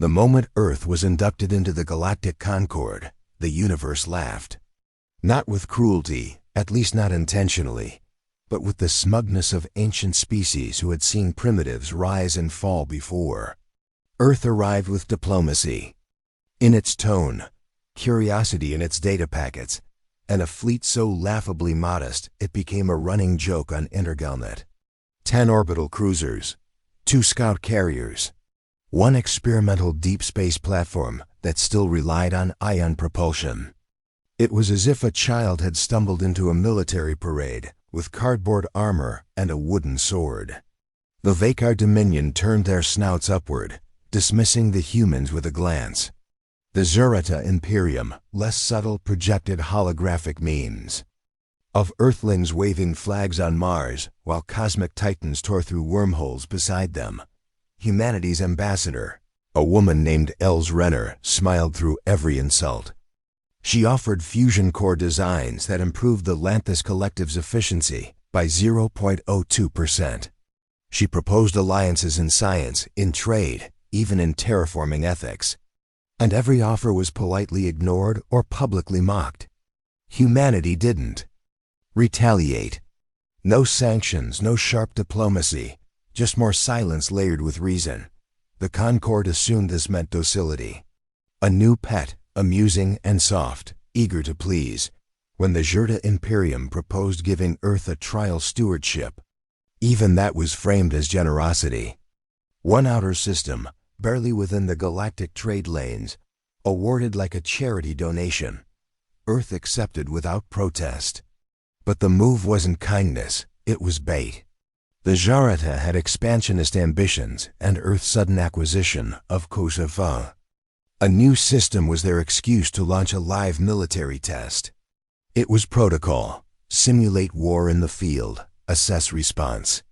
The moment Earth was inducted into the Galactic Concord, the universe laughed. Not with cruelty, at least not intentionally, but with the smugness of ancient species who had seen primitives rise and fall before. Earth arrived with diplomacy in its tone, curiosity in its data packets, and a fleet so laughably modest it became a running joke on Intergalnet. 10 orbital cruisers, 2 scout carriers, 1 experimental deep space platform that still relied on ion propulsion. It was as if a child had stumbled into a military parade with cardboard armor and a wooden sword. The Vakar Dominion turned their snouts upward, dismissing the humans with a glance. The Zurata Imperium, less subtle, projected holographic memes of Earthlings waving flags on Mars while cosmic titans tore through wormholes beside them. Humanity's ambassador, a woman named Els Renner, smiled through every insult. She offered fusion core designs that improved the Lanthus Collective's efficiency by 0.02%. She proposed alliances in science, in trade, even in terraforming ethics. And every offer was politely ignored or publicly mocked. Humanity didn't retaliate. No sanctions, no sharp diplomacy, just more silence layered with reason. The Concord assumed this meant docility. A new pet, amusing and soft, eager to please, when the Zurta Imperium proposed giving Earth a trial stewardship. Even that was framed as generosity. One outer system, barely within the galactic trade lanes, awarded like a charity donation. Earth accepted without protest. But the move wasn't kindness, it was bait. The Zurata had expansionist ambitions, and Earth's sudden acquisition of Kosovo. A new system was their excuse to launch a live military test. It was protocol: simulate war in the field, assess response.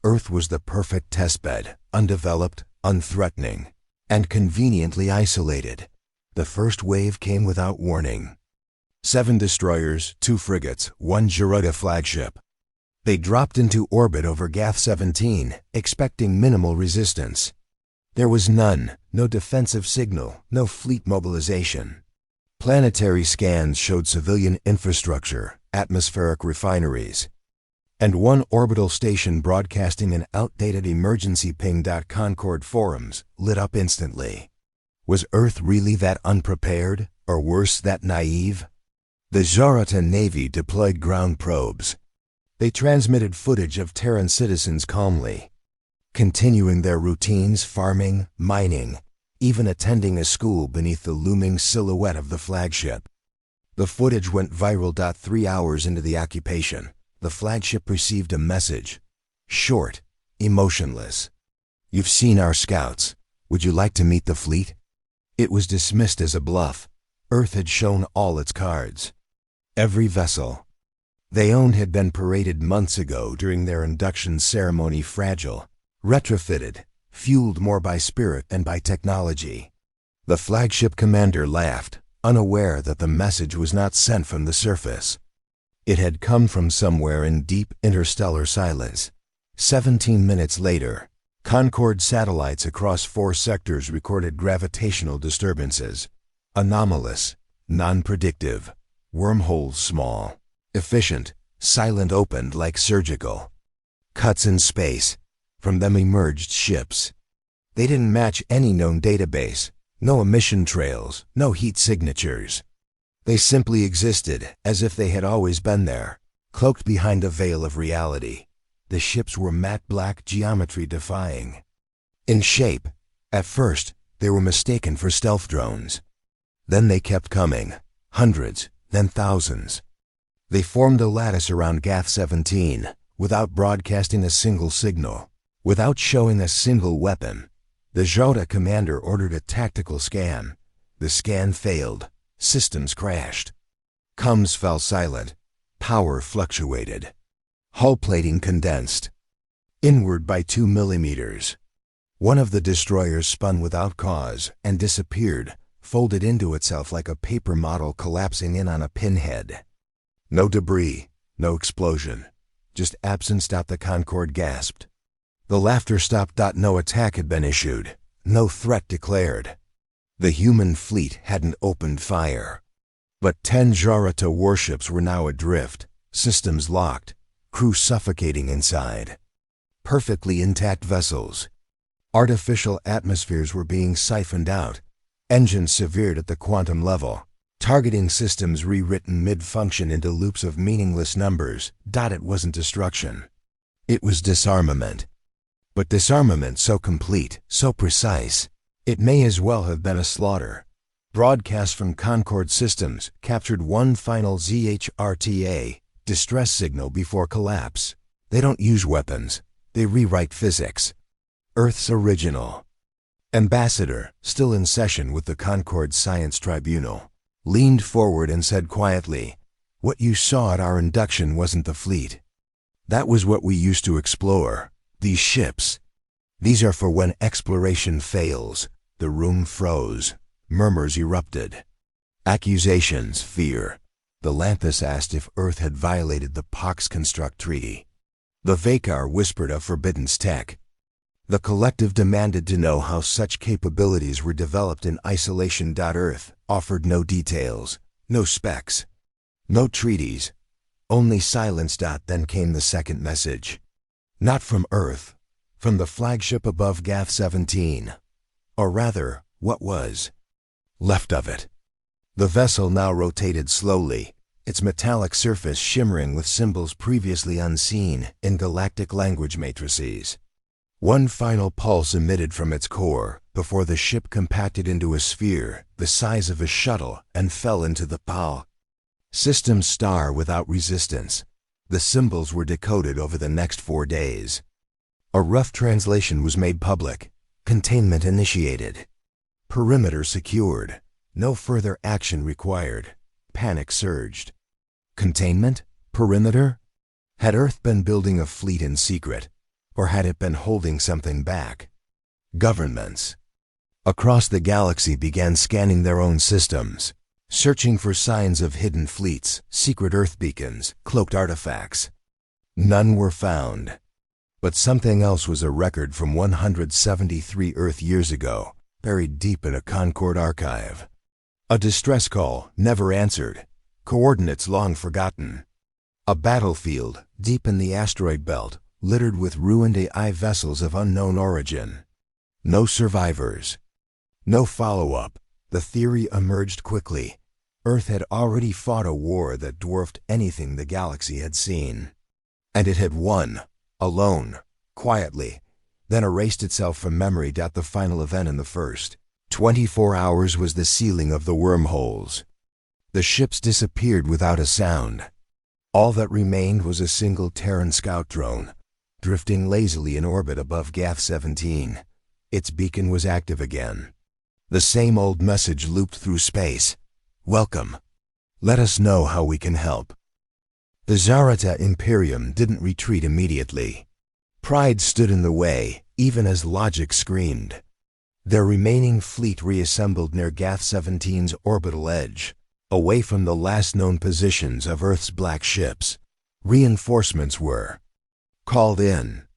Earth was the perfect testbed, undeveloped, unthreatening, and conveniently isolated. The first wave came without warning. 7 destroyers, 2 frigates, 1 Zurata flagship. They dropped into orbit over Gath-17, expecting minimal resistance. There was none, no defensive signal, no fleet mobilization. Planetary scans showed civilian infrastructure, atmospheric refineries, and 1 orbital station broadcasting an outdated emergency ping. Concord forums lit up instantly. Was Earth really that unprepared, or worse, that naive? The Zurata Navy deployed ground probes. They transmitted footage of Terran citizens calmly, continuing their routines, farming, mining, even attending a school beneath the looming silhouette of the flagship. The footage went viral. 3 hours into the occupation, the flagship received a message. Short, emotionless. "You've seen our scouts. Would you like to meet the fleet?" It was dismissed as a bluff. Earth had shown all its cards. Every vessel they owned had been paraded months ago during their induction ceremony, fragile, retrofitted, fueled more by spirit than by technology. The flagship commander laughed, unaware that the message was not sent from the surface. It had come from somewhere in deep interstellar silence. 17 minutes later, Concord satellites across 4 sectors recorded gravitational disturbances. Anomalous, non-predictive, wormholes small, efficient, silent, opened like surgical cuts in space. From them emerged ships. They didn't match any known database, no emission trails, no heat signatures. They simply existed as if they had always been there, cloaked behind a veil of reality. The ships were matte black, geometry defying. In shape, at first, they were mistaken for stealth drones. Then they kept coming, hundreds, then thousands. They formed a lattice around Gath-17, without broadcasting a single signal, without showing a single weapon. The Zurata commander ordered a tactical scan. The scan failed. Systems crashed. Comms fell silent. Power fluctuated. Hull plating condensed inward by 2 millimeters. One of the destroyers spun without cause and disappeared, folded into itself like a paper model collapsing in on a pinhead. No debris, no explosion, just absence. The Concord gasped. The laughter stopped. No attack had been issued, no threat declared. The human fleet hadn't opened fire. But 10 Jarata warships were now adrift, systems locked, crew suffocating inside. Perfectly intact vessels. Artificial atmospheres were being siphoned out, engines severed at the quantum level, targeting systems rewritten mid-function into loops of meaningless numbers. It wasn't destruction. It was disarmament. But disarmament so complete, so precise, it may as well have been a slaughter. Broadcasts from Concord Systems captured one final ZHRTA, distress signal before collapse. They don't use weapons, they rewrite physics. Earth's original. Ambassador, still in session with the Concord Science Tribunal, leaned forward and said quietly, "What you saw at our induction wasn't the fleet. That was what we used to explore. These ships. These are for when exploration fails." The room froze. Murmurs erupted. Accusations, fear. The Lanthus asked if Earth had violated the Pax Construct Treaty. The Vakar whispered of forbidden tech. The collective demanded to know how such capabilities were developed in isolation. Earth offered no details, no specs, no treaties, only silence. Then came the second message. Not from Earth, from the flagship above GAF-17. Or rather, what was left of it. The vessel now rotated slowly, its metallic surface shimmering with symbols previously unseen in galactic language matrices. One final pulse emitted from its core before the ship compacted into a sphere the size of a shuttle and fell into the PAL. System star without resistance. The symbols were decoded over the next 4 days. A rough translation was made public. Containment initiated. Perimeter secured. No further action required. Panic surged. Containment? Perimeter? Had Earth been building a fleet in secret? Or had it been holding something back? Governments across the galaxy began scanning their own systems, searching for signs of hidden fleets, secret Earth beacons, cloaked artifacts. None were found. But something else was a record from 173 Earth years ago, buried deep in a Concord archive. A distress call, never answered. Coordinates long forgotten. A battlefield, deep in the asteroid belt, littered with ruined AI vessels of unknown origin. No survivors. No follow-up. The theory emerged quickly. Earth had already fought a war that dwarfed anything the galaxy had seen. And it had won. Alone, quietly, then erased itself from memory. The final event in the first 24 hours was the sealing of the wormholes. The ships disappeared without a sound. All that remained was a single Terran scout drone, drifting lazily in orbit above GAF-17. Its beacon was active again. The same old message looped through space. "Welcome. Let us know how we can help." The Zarata Imperium didn't retreat immediately. Pride stood in the way, even as logic screamed. Their remaining fleet reassembled near GAF-17's orbital edge, away from the last known positions of Earth's black ships. Reinforcements were called in.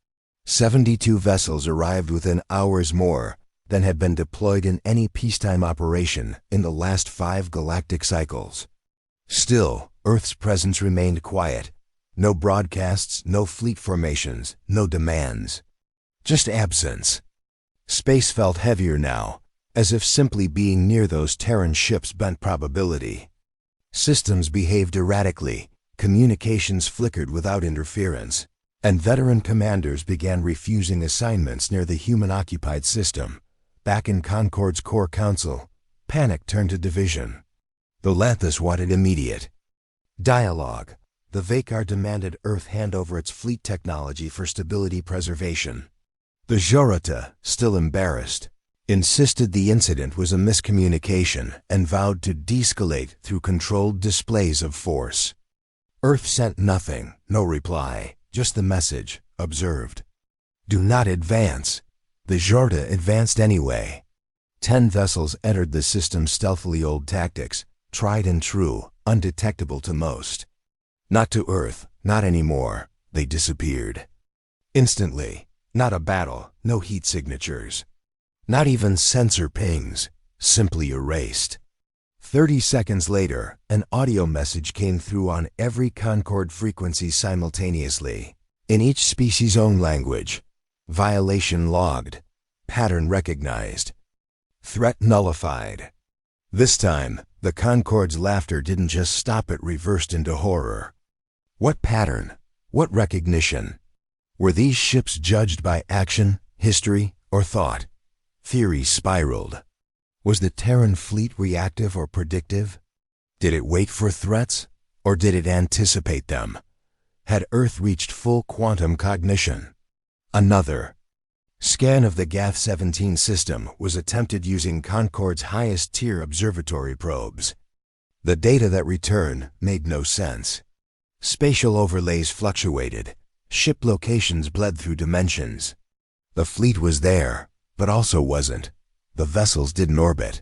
72 vessels arrived within hours more than had been deployed in any peacetime operation in the last 5 galactic cycles. Still, Earth's presence remained quiet. No broadcasts, no fleet formations, no demands. Just absence. Space felt heavier now, as if simply being near those Terran ships bent probability. Systems behaved erratically, communications flickered without interference, and veteran commanders began refusing assignments near the human-occupied system. Back in Concord's core council, panic turned to division. The Lanthus wanted immediate dialogue. The Vakar demanded Earth hand over its fleet technology for stability preservation. The Jorata, still embarrassed, insisted the incident was a miscommunication and vowed to de-escalate through controlled displays of force. Earth sent nothing, no reply, just the message, observed. Do not advance. The Jorata advanced anyway. 10 vessels entered the system stealthily, old tactics, tried and true, undetectable to most. Not to Earth, not anymore. They disappeared. Instantly. Not a battle, no heat signatures. Not even sensor pings, simply erased. 30 seconds later, an audio message came through on every Concorde frequency simultaneously, in each species' own language. Violation logged. Pattern recognized. Threat nullified. This time, the Concorde's laughter didn't just stop, it reversed into horror. What pattern? What recognition? Were these ships judged by action, history, or thought? Theories spiraled. Was the Terran fleet reactive or predictive? Did it wait for threats, or did it anticipate them? Had Earth reached full quantum cognition? Another scan of the GAF-17 system was attempted using Concorde's highest-tier observatory probes. The data that returned made no sense. Spatial overlays fluctuated. Ship locations bled through dimensions. The fleet was there, but also wasn't. The vessels didn't orbit.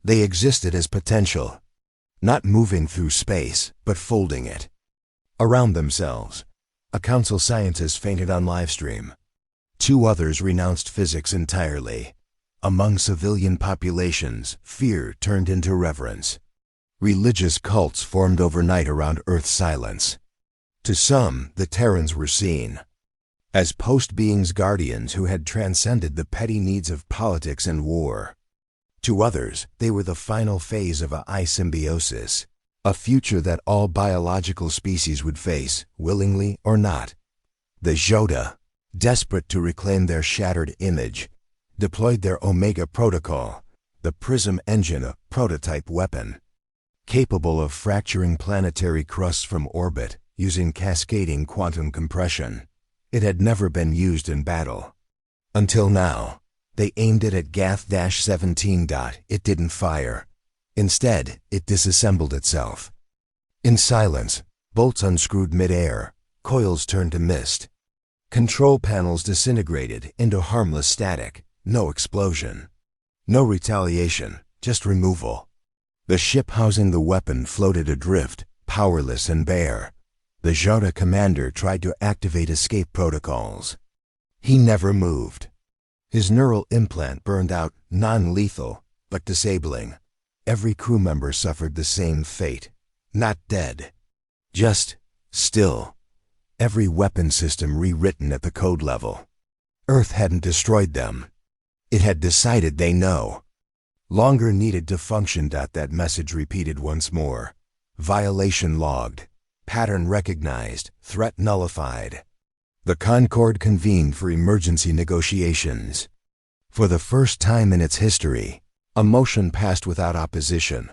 They existed as potential, not moving through space, but folding it around themselves. A council scientist fainted on livestream. 2 others renounced physics entirely. Among civilian populations, fear turned into reverence. Religious cults formed overnight around Earth's silence. To some, the Terrans were seen as post-beings, guardians who had transcended the petty needs of politics and war. To others, they were the final phase of a symbiosis, a future that all biological species would face, willingly or not. The Jota, desperate to reclaim their shattered image, deployed their Omega Protocol, the Prism engine, a prototype weapon, capable of fracturing planetary crusts from orbit using cascading quantum compression. It had never been used in battle. Until now, they aimed it at GAF-17. It didn't fire. Instead, it disassembled itself. In silence, bolts unscrewed mid-air, coils turned to mist. Control panels disintegrated into harmless static. No explosion. No retaliation, just removal. The ship housing the weapon floated adrift, powerless and bare. The Jota commander tried to activate escape protocols. He never moved. His neural implant burned out, non-lethal, but disabling. Every crew member suffered the same fate. Not dead. Just still. Every weapon system rewritten at the code level. Earth hadn't destroyed them. It had decided they no longer needed to function. That message repeated once more. Violation logged. Pattern recognized. Threat nullified. The Concorde convened for emergency negotiations. For the first time in its history, a motion passed without opposition.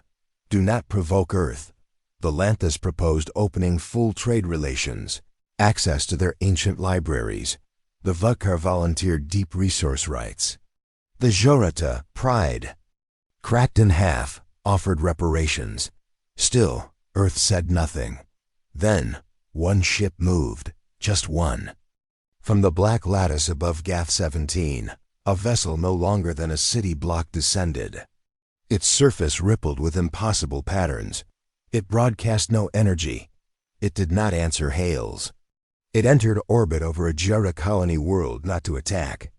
Do not provoke Earth. The Lanthus proposed opening full trade relations, access to their ancient libraries. The Vukar volunteered deep resource rights. The Jorata, pride, cracked in half, offered reparations. Still, Earth said nothing. Then, one ship moved, just one. From the black lattice above GAF-17, a vessel no longer than a city block descended. Its surface rippled with impossible patterns. It broadcast no energy. It did not answer hails. It entered orbit over a Jota colony world not to attack,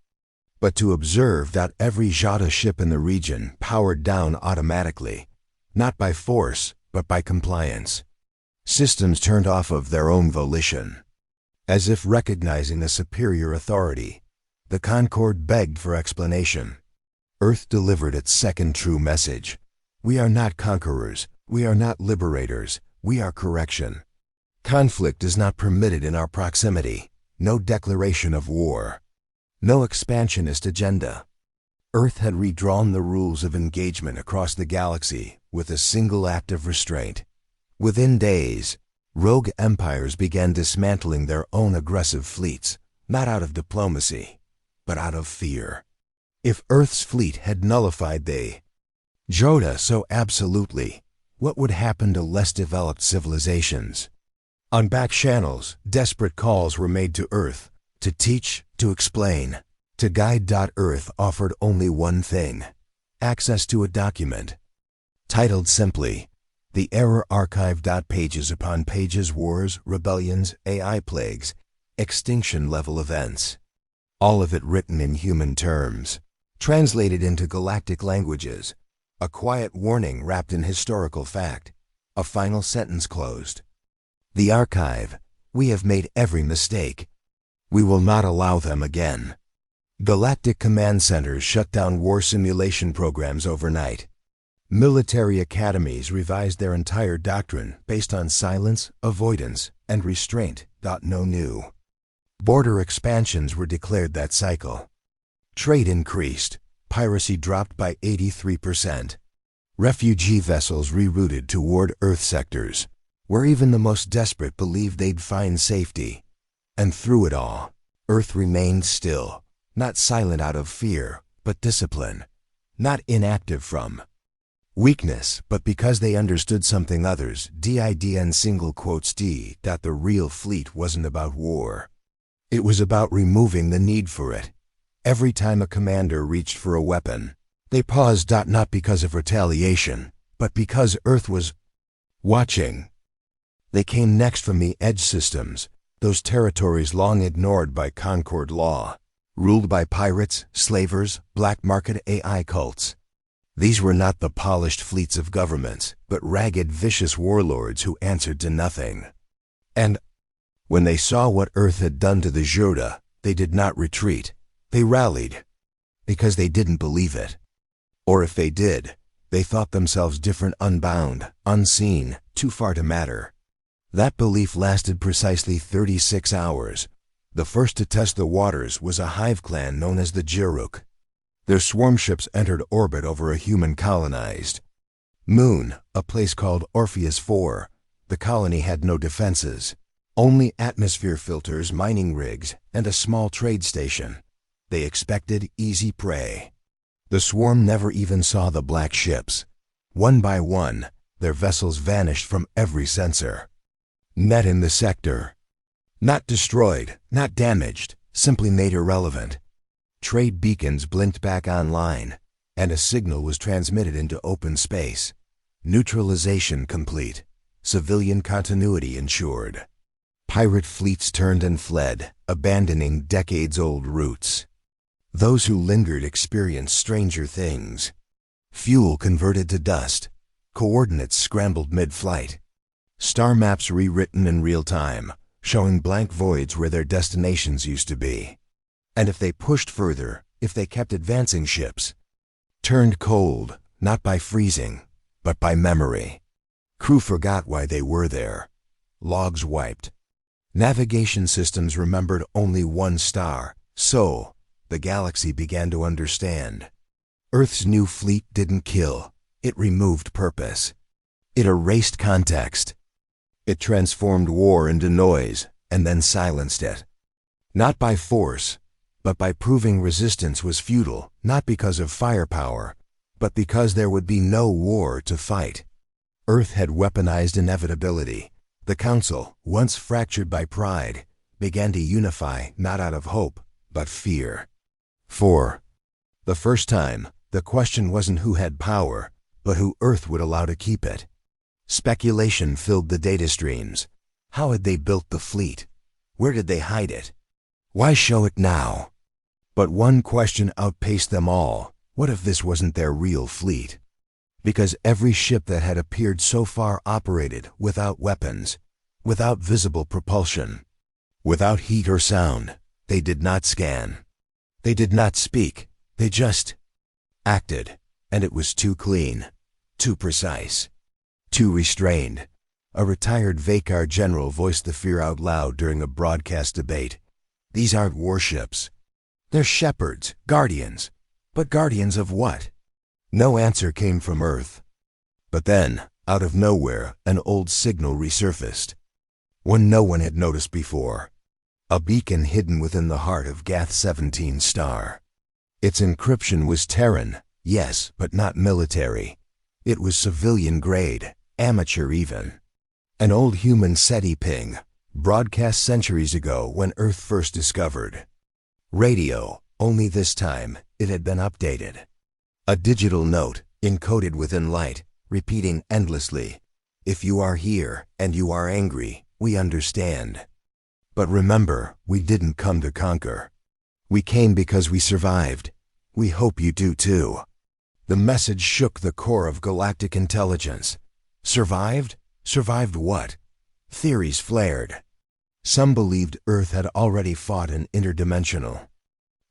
but to observe. Every Jota ship in the region powered down automatically, not by force, but by compliance. Systems turned off of their own volition. As if recognizing a superior authority, the Concorde begged for explanation. Earth delivered its second true message. We are not conquerors. We are not liberators. We are correction. Conflict is not permitted in our proximity. No declaration of war. No expansionist agenda. Earth had redrawn the rules of engagement across the galaxy with a single act of restraint. Within days, rogue empires began dismantling their own aggressive fleets, not out of diplomacy, but out of fear. If Earth's fleet had nullified the Jota so absolutely, what would happen to less developed civilizations? On back channels, desperate calls were made to Earth, to teach, to explain, to guide. Earth offered only one thing: access to a document, titled simply, The Error Archive. Pages upon pages, wars, rebellions, AI plagues, extinction-level events. All of it written in human terms. translated into galactic languages, a quiet warning wrapped in historical fact, a final sentence closed. The archive, we have made every mistake. We will not allow them again. Galactic command centers shut down war simulation programs overnight. Military academies revised their entire doctrine based on silence, avoidance, and restraint. No new. Border expansions were declared that cycle. Trade increased. Piracy dropped by 83%. Refugee vessels rerouted toward Earth sectors, where even the most desperate believed they'd find safety. And through it all, Earth remained still, not silent out of fear, but discipline, not inactive from weakness, but because they understood something others, DIDN single quotes D. The real fleet wasn't about war. It was about removing the need for it. Every time a commander reached for a weapon, they paused, not because of retaliation, but because Earth was watching. They came next from the edge systems, those territories long ignored by Concord law, ruled by pirates, slavers, black market AI cults. These were not the polished fleets of governments, but ragged, vicious warlords who answered to nothing. And when they saw what Earth had done to the Jurda, they did not retreat. They rallied, because they didn't believe it. Or if they did, they thought themselves different, unbound, unseen, too far to matter. That belief lasted precisely 36 hours. The first to test the waters was a hive clan known as the Jiruk. Their swarm ships entered orbit over a human-colonized moon, a place called Orpheus 4. The colony had no defenses, only atmosphere filters, mining rigs, and a small trade station. They expected easy prey. The swarm never even saw the black ships. One by one, their vessels vanished from every sensor. Net in the sector. Not destroyed, not damaged, simply made irrelevant. Trade beacons blinked back online, and a signal was transmitted into open space. Neutralization complete. Civilian continuity ensured. Pirate fleets turned and fled, abandoning decades-old routes. Those who lingered experienced stranger things. Fuel converted to dust. Coordinates scrambled mid-flight. Star maps rewritten in real time, showing blank voids where their destinations used to be. And if they pushed further, if they kept advancing, ships turned cold, not by freezing, but by memory. Crew forgot why they were there. Logs wiped. Navigation systems remembered only one star, Sol. The galaxy began to understand. Earth's new fleet didn't kill. It removed purpose. It erased context. It transformed war into noise and then silenced it. Not by force, but by proving resistance was futile, not because of firepower, but because there would be no war to fight. Earth had weaponized inevitability. The Council, once fractured by pride, began to unify not out of hope, but fear. For the first time, the question wasn't who had power, but who Earth would allow to keep it. Speculation filled the data streams. How had they built the fleet? Where did they hide it? Why show it now? But one question outpaced them all. What if this wasn't their real fleet? Because every ship that had appeared so far operated without weapons, without visible propulsion, without heat or sound. They did not scan. They did not speak. They just acted. And it was too clean, too precise, too restrained. A retired Vakar general voiced the fear out loud during a broadcast debate. These aren't warships. They're shepherds, guardians. But guardians of what? No answer came from Earth. But then, out of nowhere, an old signal resurfaced. One no one had noticed before. A beacon hidden within the heart of Gath 17 star. Its encryption was Terran, yes, but not military. It was civilian grade, amateur even. An old human SETI ping, broadcast centuries ago when Earth first discovered radio, only this time it had been updated. A digital note, encoded within light, repeating endlessly, "If you are here and you are angry, we understand. But remember, we didn't come to conquer. We came because we survived. We hope you do too. The message shook the core of galactic intelligence. Survived? Survived what? Theories flared. Some believed Earth had already fought an interdimensional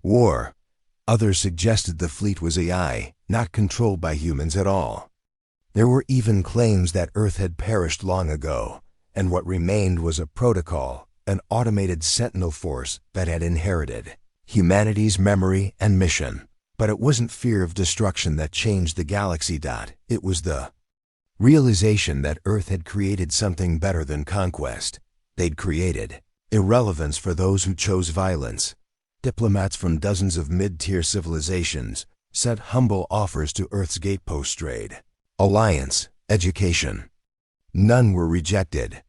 war. Others suggested the fleet was AI, not controlled by humans at all. There were even claims that Earth had perished long ago, and what remained was a protocol, an automated sentinel force that had inherited humanity's memory and mission. But it wasn't fear of destruction that changed the galaxy. It was the realization that Earth had created something better than conquest. They'd created irrelevance for those who chose violence. Diplomats from dozens of mid-tier civilizations set humble offers to Earth's gatepost trade, alliance, education. None were rejected.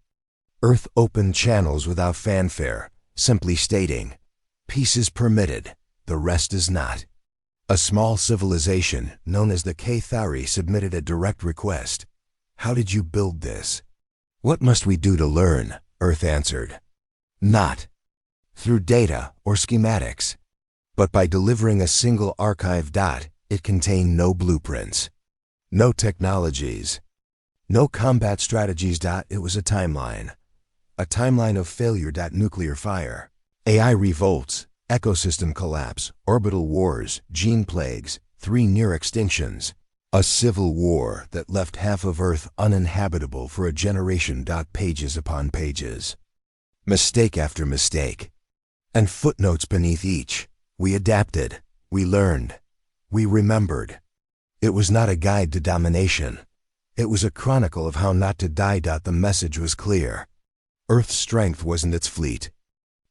Earth opened channels without fanfare, simply stating, "Peace is permitted, the rest is not." A small civilization known as the Cathari submitted a direct request. "How did you build this?" "What must we do to learn?" Earth answered. "Not through data or schematics, but by delivering a single archive. It contained no blueprints, no technologies, no combat strategies. It was a timeline of failure. Nuclear fire, AI revolts, ecosystem collapse, orbital wars, gene plagues, 3 near extinctions. A civil war that left half of Earth uninhabitable for a generation. Pages upon pages. Mistake after mistake. And footnotes beneath each. We adapted. We learned. We remembered. It was not a guide to domination. It was a chronicle of how not to die. The message was clear. Earth's strength wasn't its fleet.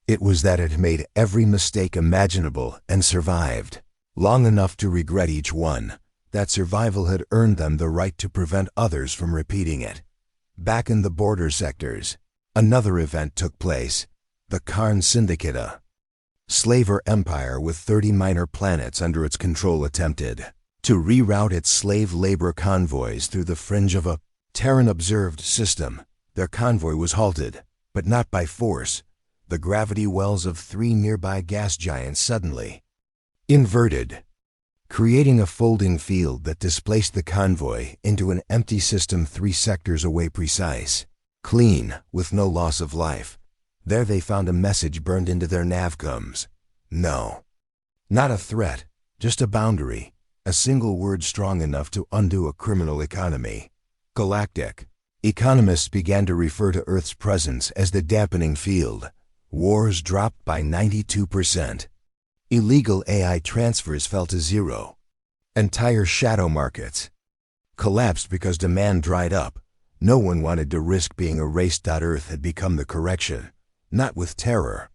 It was that it made every mistake imaginable and survived long enough to regret each one. That survival had earned them the right to prevent others from repeating it. Back in the border sectors, another event took place. The Karn Syndicate, a slaver empire with 30 minor planets under its control, attempted to reroute its slave labor convoys through the fringe of a Terran-observed system. Their convoy was halted, but not by force. The gravity wells of 3 nearby gas giants suddenly inverted, creating a folding field that displaced the convoy into an empty system 3 sectors away. Precise, clean, with no loss of life. There they found a message burned into their navcoms. No. Not a threat, just a boundary, a single word strong enough to undo a criminal economy. Galactic. Economists began to refer to Earth's presence as the dampening field. Wars dropped by 92%. Illegal AI transfers fell to 0. Entire shadow markets collapsed because demand dried up. No one wanted to risk being erased. Earth had become the correction, not with terror,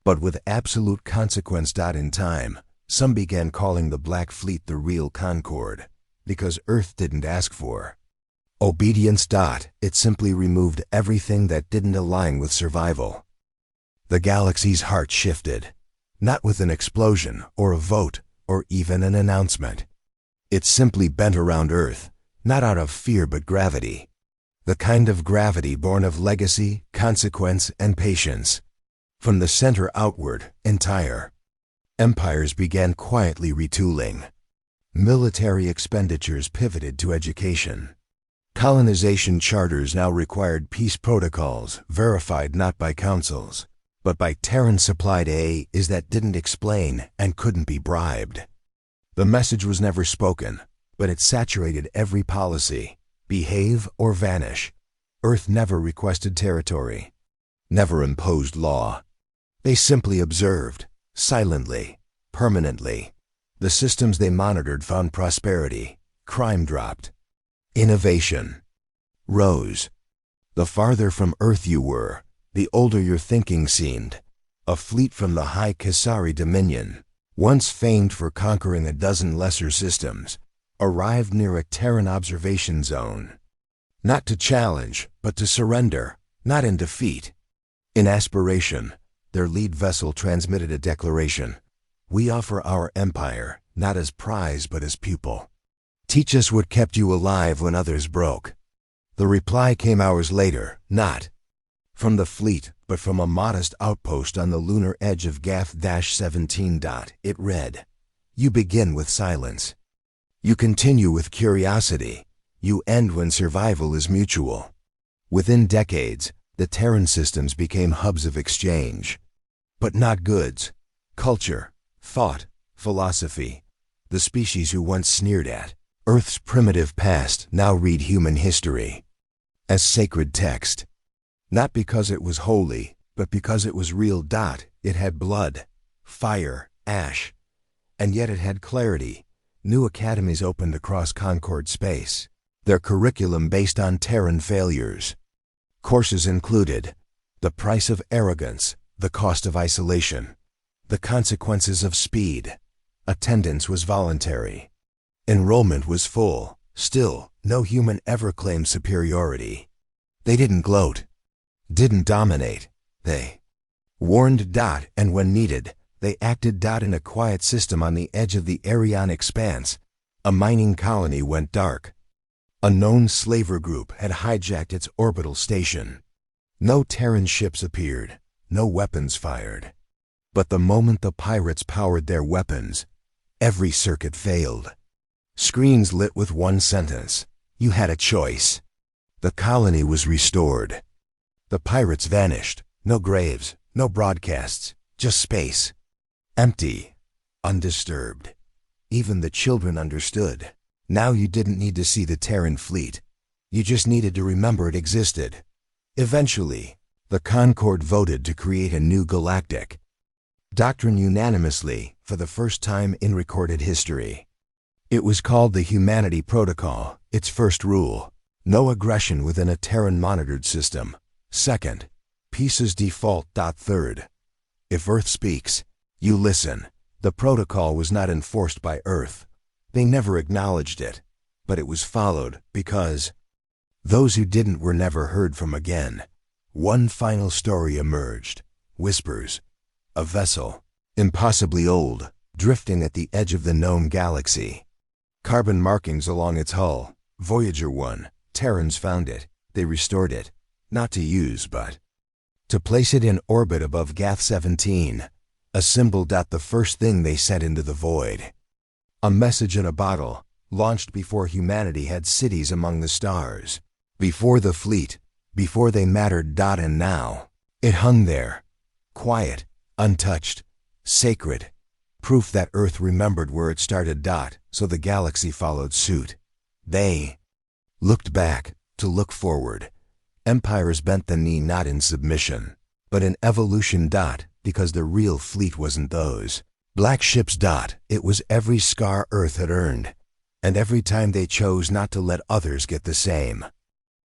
but with absolute consequence. In time, some began calling the Black Fleet the real Concord, because Earth didn't ask for obedience. It simply removed everything that didn't align with survival. The galaxy's heart shifted, not with an explosion or a vote or even an announcement. It simply bent around Earth, not out of fear but gravity. The kind of gravity born of legacy, consequence, and patience. From the center outward, entire empires began quietly retooling. Military expenditures pivoted to education. Colonization charters now required peace protocols, verified not by councils, but by Terran-supplied AIs that didn't explain and couldn't be bribed. The message was never spoken, but it saturated every policy. Behave or vanish. Earth never requested territory, never imposed law. They simply observed, silently, permanently. The systems they monitored found prosperity. Crime dropped. Innovation rose. The farther from Earth you were, the older your thinking seemed. A fleet from the High Cassari Dominion, once famed for conquering a dozen lesser systems, arrived near a Terran observation zone. Not to challenge, but to surrender, not in defeat. In aspiration, their lead vessel transmitted a declaration. "We offer our empire, not as prize but as pupil. Teach us what kept you alive when others broke." The reply came hours later, not from the fleet, but from a modest outpost on the lunar edge of Gath-17. It read, You begin with silence. You continue with curiosity. You end when survival is mutual. Within decades, the Terran systems became hubs of exchange. But not goods, culture, thought, philosophy. The species who once sneered at Earth's primitive past now read human history as sacred text. Not because it was holy, but because it was real. It had blood, fire, ash, and yet it had clarity. New academies opened across Concord space, their curriculum based on Terran failures. Courses included the price of arrogance, the cost of isolation, the consequences of speed. Attendance was voluntary. Enrollment was full. Still, no human ever claimed superiority. They didn't gloat, didn't dominate. They warned. And when needed, they acted. In a quiet system on the edge of the Arian expanse, a mining colony went dark. A known slaver group had hijacked its orbital station. No Terran ships appeared, no weapons fired. But the moment the pirates powered their weapons, every circuit failed. Screens lit with one sentence: you had a choice. The colony was restored. The pirates vanished. No graves, no broadcasts, just space. Empty, undisturbed. Even the children understood. Now you didn't need to see the Terran fleet. You just needed to remember it existed. Eventually, the Concord voted to create a new galactic doctrine unanimously for the first time in recorded history. It was called the Humanity Protocol. Its first rule: no aggression within a Terran-monitored system. Second, peace's default. Third, if Earth speaks, you listen. The protocol was not enforced by Earth. They never acknowledged it, but it was followed because those who didn't were never heard from again. One final story emerged. Whispers. A vessel, impossibly old, drifting at the edge of the known galaxy. Carbon markings along its hull. Voyager 1. Terrans found it. They restored it, not to use but to place it in orbit above Gath 17. A symbol. The first thing they sent into the void. A message in a bottle, launched before humanity had cities among the stars. Before the fleet, before they mattered. And now, it hung there, quiet, untouched, sacred. Proof that Earth remembered where it started. So the galaxy followed suit. They looked back to look forward. Empires bent the knee not in submission, but in evolution. Because the real fleet wasn't those black ships. It was every scar Earth had earned, and every time they chose not to let others get the same.